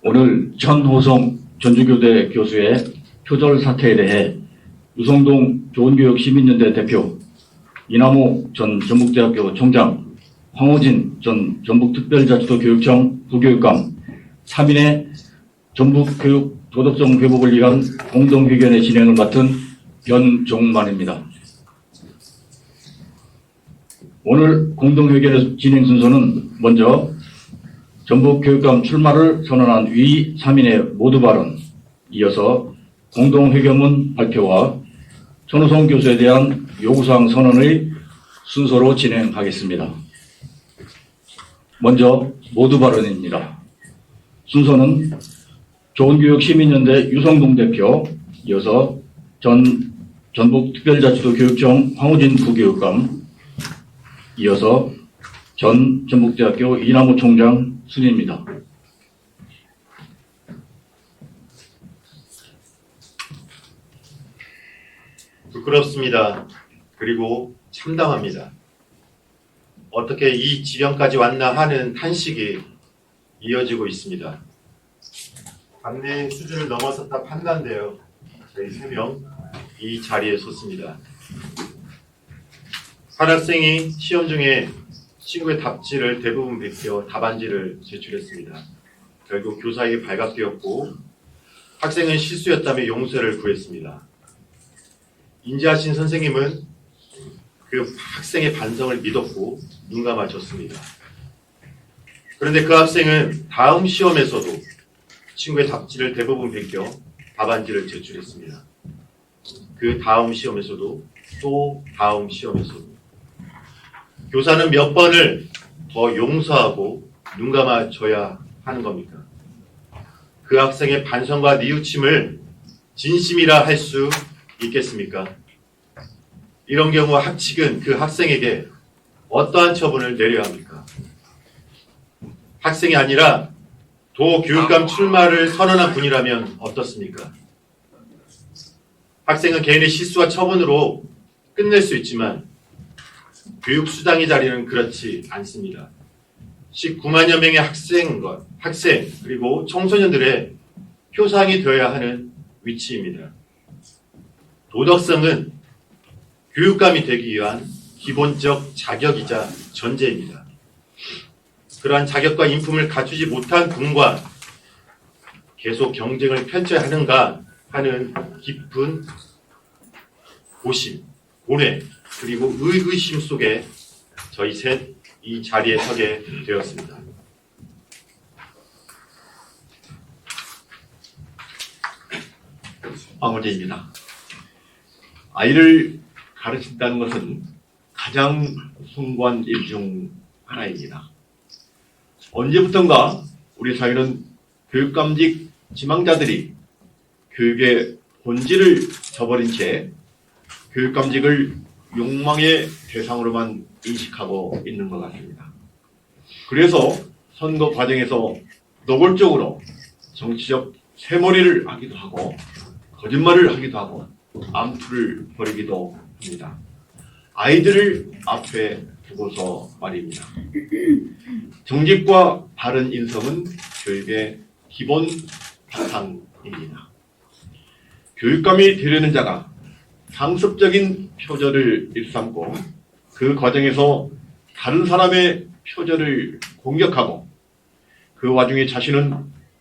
오늘 전호성 전주교대 교수의 표절 사태에 대해 유성동 좋은교육 시민연대 대표, 이남호 전 전북대학교 총장, 황호진 전 전북특별자치도 교육청 부교육감 3인의 전북교육 도덕성 회복을 위한 공동회견의 진행을 맡은 변종만입니다. 오늘 공동회견의 진행 순서는 먼저 전북교육감 출마를 선언한 위 3인의 모두 발언, 이어서 공동회견문 발표와 전호성 교수에 대한 요구사항 선언의 순서로 진행하겠습니다. 먼저 모두 발언입니다. 순서는 좋은교육 시민연대 유성동 대표, 이어서 전북특별자치도 교육청 황우진 부교육감, 이어서 전 전북대학교 이남호 총장 순입니다. 부끄럽습니다. 그리고 참담합니다. 어떻게 이 지경까지 왔나 하는 탄식이 이어지고 있습니다. 관내 수준을 넘어섰다 판단되어 저희 3명 이 자리에 섰습니다. 한 학생이 시험 중에 친구의 답지를 대부분 베껴 답안지를 제출했습니다. 결국 교사에게 발각되었고 학생은 실수였다며 용서를 구했습니다. 인지하신 선생님은 그 학생의 반성을 믿었고 눈 감아줬습니다. 그런데 그 학생은 다음 시험에서도 친구의 답지를 대부분 베껴 답안지를 제출했습니다. 그 다음 시험에서도 또 다음 시험에서도 교사는 몇 번을 더 용서하고 눈 감아줘야 하는 겁니까? 그 학생의 반성과 뉘우침을 진심이라 할 수 있겠습니까? 이런 경우 학칙은 그 학생에게 어떠한 처분을 내려야 합니까? 학생이 아니라 도교육감 출마를 선언한 분이라면 어떻습니까? 학생은 개인의 실수와 처분으로 끝낼 수 있지만 교육수당의 자리는 그렇지 않습니다. 19만여 명의 학생 그리고 청소년들의 표상이 되어야 하는 위치입니다. 도덕성은 교육감이 되기 위한 기본적 자격이자 전제입니다. 그러한 자격과 인품을 갖추지 못한 분과 계속 경쟁을 펼쳐야 하는가 하는 깊은 고심, 고뇌, 그리고 의구심 속에 저희 셋 이 자리에 서게 되었습니다. 황호재입니다. 아이를 가르친다는 것은 가장 숭고한 일 중 하나입니다. 언제부턴가 우리 사회는 교육감직 지망자들이 교육의 본질을 저버린 채 교육감직을 욕망의 대상으로만 인식하고 있는 것 같습니다. 그래서 선거 과정에서 노골적으로 정치적 새머리를 하기도 하고 거짓말을 하기도 하고 암투를 벌이기도 합니다. 아이들을 앞에 두고서 말입니다. 정직과 바른 인성은 교육의 기본 바탕입니다. 교육감이 되려는 자가 상습적인 표절을 일삼고 그 과정에서 다른 사람의 표절을 공격하고 그 와중에 자신은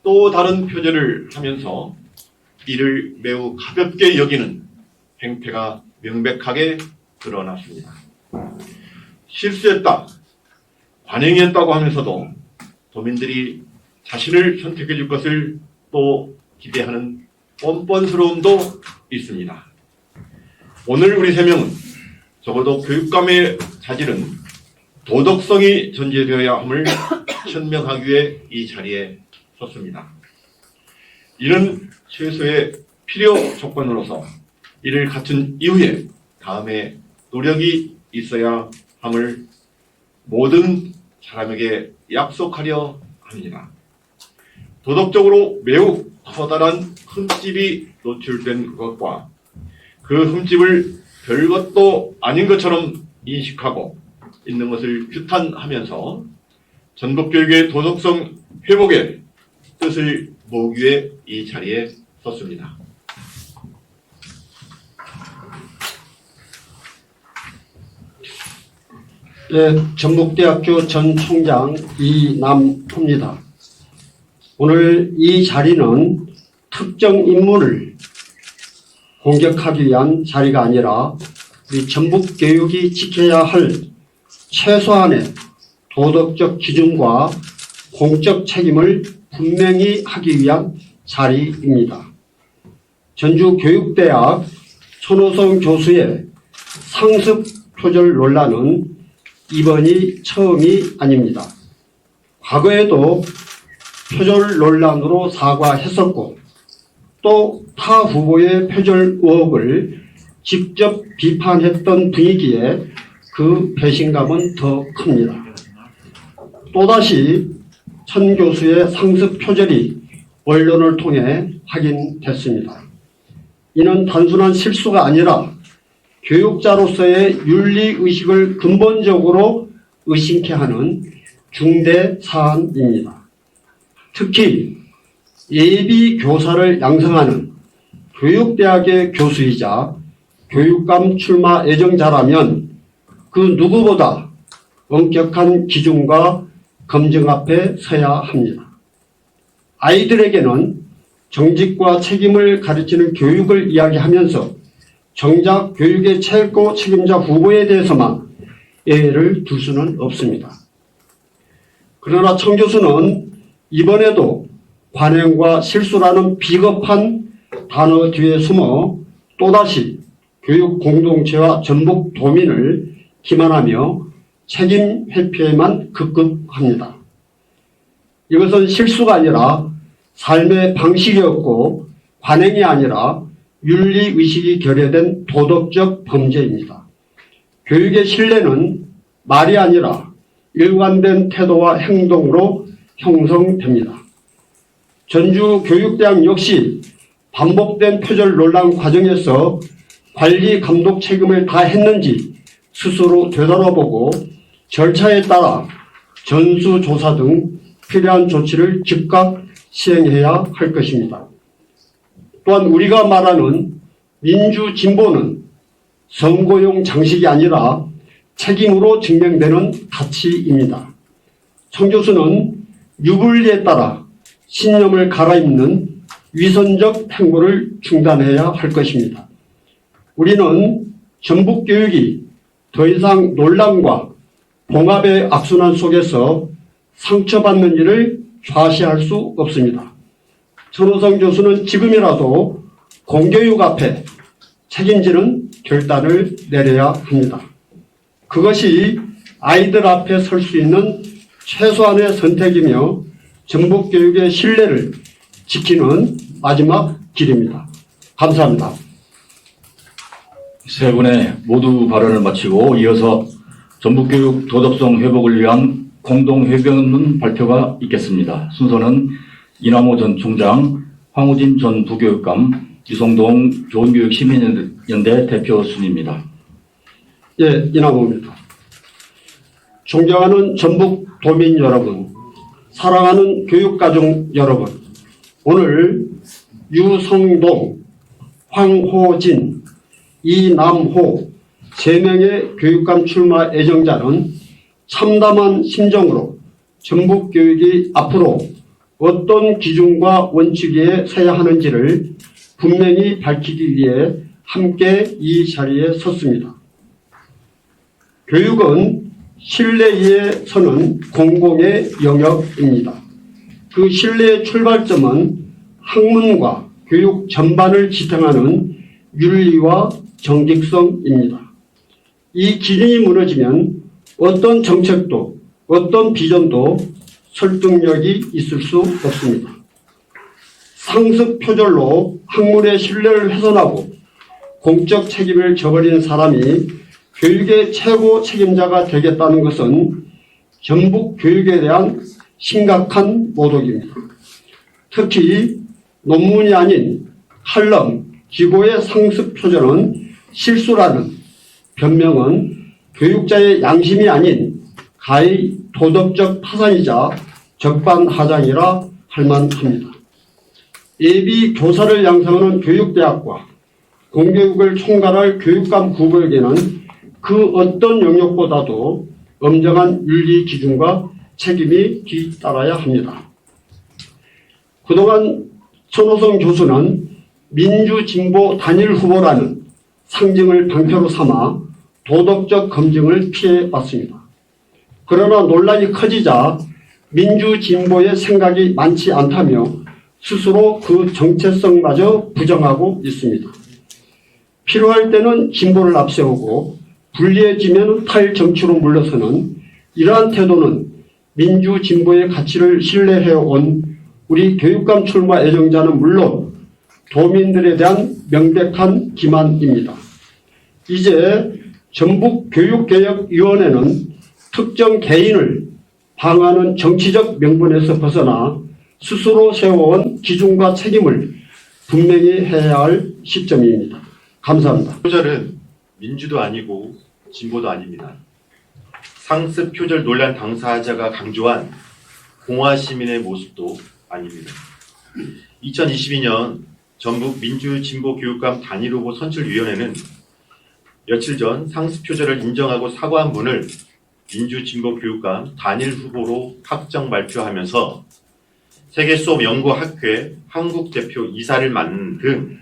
또 다른 표절을 하면서 이를 매우 가볍게 여기는 행태가 명백하게 드러났습니다. 실수했다, 관행이었다고 하면서도 도민들이 자신을 선택해 줄 것을 또 기대하는 뻔뻔스러움도 있습니다. 오늘 우리 3명은 적어도 교육감의 자질은 도덕성이 전제되어야 함을 천명하기 위해 이 자리에 섰습니다. 이는 최소의 필요 조건으로서 이를 갖춘 이후에 다음에 노력이 있어야 함을 모든 사람에게 약속하려 합니다. 도덕적으로 매우 커다란 흠집이 노출된 것과 그 흠집을 별것도 아닌 것처럼 인식하고 있는 것을 규탄하면서 전북교육의 도덕성 회복에 뜻을 모으기 위해 이 자리에 섰습니다. 네, 전북대학교 전 총장 이남호입니다. 오늘 이 자리는 특정 인물을 공격하기 위한 자리가 아니라 우리 전북교육이 지켜야 할 최소한의 도덕적 기준과 공적 책임을 분명히 하기 위한 자리입니다. 전주교육대학 손호성 교수의 상습 표절 논란은 이번이 처음이 아닙니다. 과거에도 표절 논란으로 사과했었고 또 타 후보의 표절 의혹을 직접 비판했던 분위기에 그 배신감은 더 큽니다. 또다시 천 교수의 상습 표절이 언론을 통해 확인됐습니다. 이는 단순한 실수가 아니라 교육자로서의 윤리의식을 근본적으로 의심케 하는 중대 사안입니다. 특히 예비 교사를 양성하는 교육대학의 교수이자 교육감 출마 예정자라면 그 누구보다 엄격한 기준과 검증 앞에 서야 합니다. 아이들에게는 정직과 책임을 가르치는 교육을 이야기하면서 정작 교육의 최고 책임자 후보에 대해서만 예외를 둘 수는 없습니다. 그러나 청 교수는 이번에도 관행과 실수라는 비겁한 단어 뒤에 숨어 또다시 교육 공동체와 전북 도민을 기만하며 책임 회피에만 급급합니다. 이것은 실수가 아니라 삶의 방식이었고 관행이 아니라 윤리의식이 결여된 도덕적 범죄입니다. 교육의 신뢰는 말이 아니라 일관된 태도와 행동으로 형성됩니다. 전주교육대학 역시 반복된 표절 논란 과정에서 관리 감독 책임을 다했는지 스스로 되돌아보고 절차에 따라 전수조사 등 필요한 조치를 즉각 시행해야 할 것입니다. 또한 우리가 말하는 민주진보는 선거용 장식이 아니라 책임으로 증명되는 가치입니다. 청 교수는 유불리에 따라 신념을 갈아입는 위선적 행보를 중단해야 할 것입니다. 우리는 전북교육이 더 이상 논란과 봉합의 악순환 속에서 상처받는 일을 좌시할 수 없습니다. 손호성 교수는 지금이라도 공교육 앞에 책임지는 결단을 내려야 합니다. 그것이 아이들 앞에 설 수 있는 최소한의 선택이며 전북교육의 신뢰를 지키는 마지막 길입니다. 감사합니다. 세 분의 모두 발언을 마치고 이어서 전북교육 도덕성 회복을 위한 공동회견문 발표가 있겠습니다. 순서는 이남호 전 총장, 황우진 전 부교육감, 유성동 좋은교육시민연대 대표 순입니다. 예, 이남호입니다. 존경하는 전북 도민 여러분, 사랑하는 교육가족 여러분, 오늘 유성동, 황호진, 이남호 3명의 교육감 출마 예정자는 참담한 심정으로 전북교육이 앞으로 어떤 기준과 원칙에 서야 하는지를 분명히 밝히기 위해 함께 이 자리에 섰습니다. 교육은 신뢰 위에 서는 공공의 영역입니다. 그 신뢰의 출발점은 학문과 교육 전반을 지탱하는 윤리와 정직성입니다. 이 기준이 무너지면 어떤 정책도 어떤 비전도 설득력이 있을 수 없습니다. 상습 표절로 학문의 신뢰를 훼손하고 공적 책임을 져버리는 사람이 교육의 최고 책임자가 되겠다는 것은 전북 교육에 대한 심각한 모독입니다. 특히 논문이 아닌 칼럼, 기고의 상습 표절은 실수라는 변명은 교육자의 양심이 아닌 가히 도덕적 파산이자 적반하장이라 할 만합니다. 예비 교사를 양성하는 교육대학과 공교육을 총괄할 교육감 후보에게는 그 어떤 영역보다도 엄정한 윤리 기준과 책임이 뒤따라야 합니다. 그동안 손호성 교수는 민주진보 단일 후보라는 상징을 방패로 삼아 도덕적 검증을 피해왔습니다. 그러나 논란이 커지자 민주진보의 생각이 많지 않다며 스스로 그 정체성마저 부정하고 있습니다. 필요할 때는 진보를 앞세우고 불리해지면 탈정치로 물러서는 이러한 태도는 민주진보의 가치를 신뢰해온 우리 교육감 출마 애정자는 물론 도민들에 대한 명백한 기만입니다. 이제 전북교육개혁위원회는 특정 개인을 방어하는 정치적 명분에서 벗어나 스스로 세워온 기준과 책임을 분명히 해야 할 시점입니다. 감사합니다. 표절은 민주도 아니고 진보도 아닙니다. 상습 표절 논란 당사자가 강조한 공화 시민의 모습도 아닙니다. 2022년 전북 민주진보교육감 단일후보 선출위원회는 며칠 전 상습 표절을 인정하고 사과한 분을 민주진보교육감 단일후보로 확정 발표하면서 세계수업연구학회 한국대표 이사를 맡는 등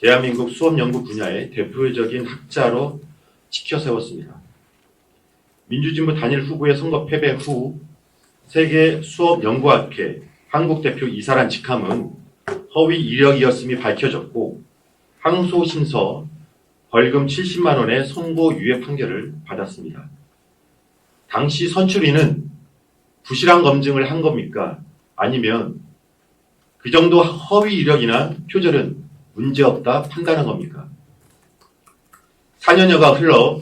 대한민국 수업연구 분야의 대표적인 학자로 치켜세웠습니다. 민주진보 단일후보의 선거 패배 후 세계수업연구학회 한국대표 이사란 직함은 허위 이력이었음이 밝혀졌고 항소심서 벌금 70만 원의 선고유예 판결을 받았습니다. 당시 선출인은 부실한 검증을 한 겁니까? 아니면 그 정도 허위 이력이나 표절은 문제없다 판단한 겁니까? 4년여가 흘러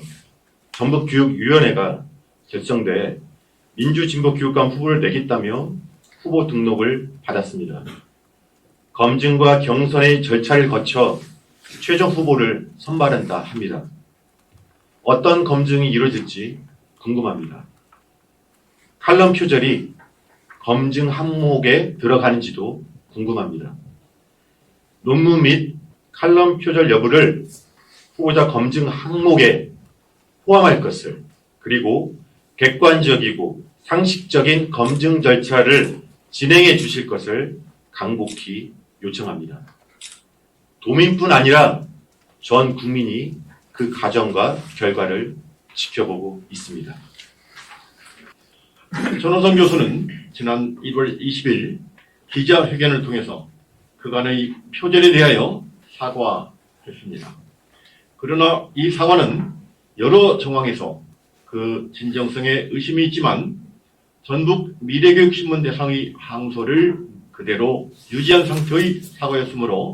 전북교육위원회가 결성돼 민주진보교육감 후보를 내겠다며 후보 등록을 받았습니다. 검증과 경선의 절차를 거쳐 최종 후보를 선발한다 합니다. 어떤 검증이 이루어질지 궁금합니다. 칼럼 표절이 검증 항목에 들어가는지도 궁금합니다. 논문 및 칼럼 표절 여부를 후보자 검증 항목에 포함할 것을, 그리고 객관적이고 상식적인 검증 절차를 진행해 주실 것을 간곡히 요청합니다. 도민뿐 아니라 전 국민이 그 과정과 결과를 지켜보고 있습니다. 전호성 교수는 지난 1월 20일 기자회견을 통해서 그간의 표절에 대하여 사과했습니다. 그러나 이 사과는 여러 정황에서 그 진정성에 의심이 있지만 전북 미래교육신문 대상의 항소를 그대로 유지한 상태의 사과였으므로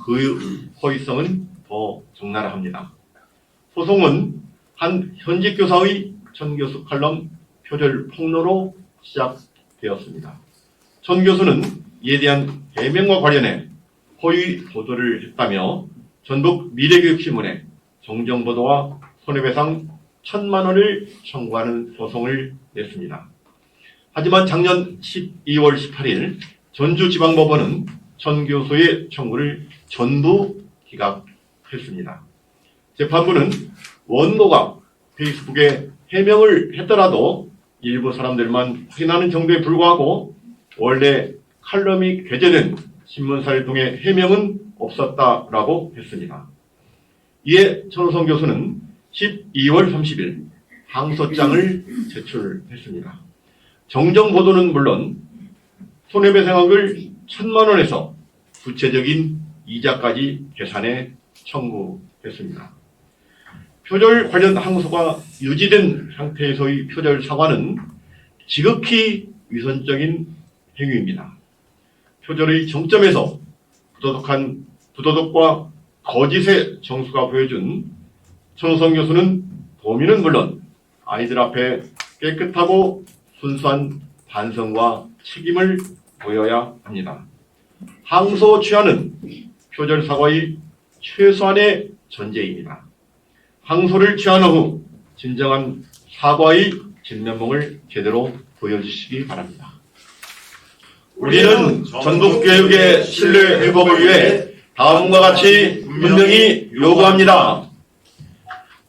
그 허위성은 더 적나라합니다. 소송은 한 현직 교사의 전 교수 칼럼 표절 폭로로 시작되었습니다. 전 교수는 이에 대한 해명과 관련해 허위 보도를 했다며 전북 미래교육신문에 정정보도와 손해배상 1,000만 원을 청구하는 소송을 냈습니다. 하지만 작년 12월 18일 전주지방법원은 전 교수의 청구를 전부 기각했습니다. 재판부는 원고가 페이스북에 해명을 했더라도 일부 사람들만 확인하는 정도에 불과하고 원래 칼럼이 게재된 신문사를 통해 해명은 없었다라고 했습니다. 이에 전호성 교수는 12월 30일 항소장을 제출했습니다. 정정보도는 물론 손해배상액을 1,000만 원에서 구체적인 이자까지 계산해 청구했습니다. 표절 관련 항소가 유지된 상태에서의 표절 사과는 지극히 위선적인 행위입니다. 표절의 정점에서 부도덕과 거짓의 정수가 보여준 전호성 교수는 도민은 물론 아이들 앞에 깨끗하고 순수한 반성과 책임을 보여야 합니다. 항소 취하는 표절 사과의 최소한의 전제입니다. 항소를 취한 후 진정한 사과의 진면목을 제대로 보여주시기 바랍니다. 우리는 전북교육의 신뢰 회복을 위해 다음과 같이 분명히 요구합니다.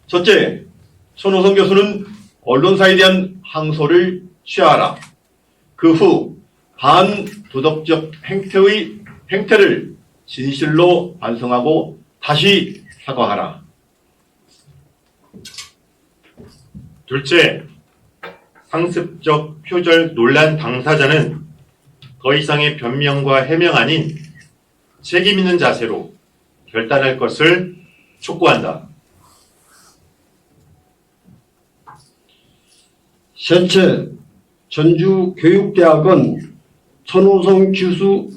첫째, 손호성 교수는 언론사에 대한 항소를 취하라. 그 후 반도덕적 행태를 진실로 반성하고 다시 사과하라. 둘째, 상습적 표절 논란 당사자는 더 이상의 변명과 해명 아닌 책임 있는 자세로 결단할 것을 촉구한다. 셋째, 전주교육대학은 손호성 교수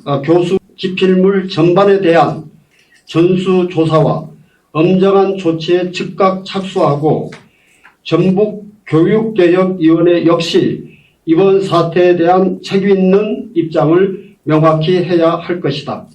기필물 전반에 대한 전수조사와 엄정한 조치에 즉각 착수하고 전북교육개혁위원회 역시 이번 사태에 대한 책임 있는 입장을 명확히 해야 할 것이다.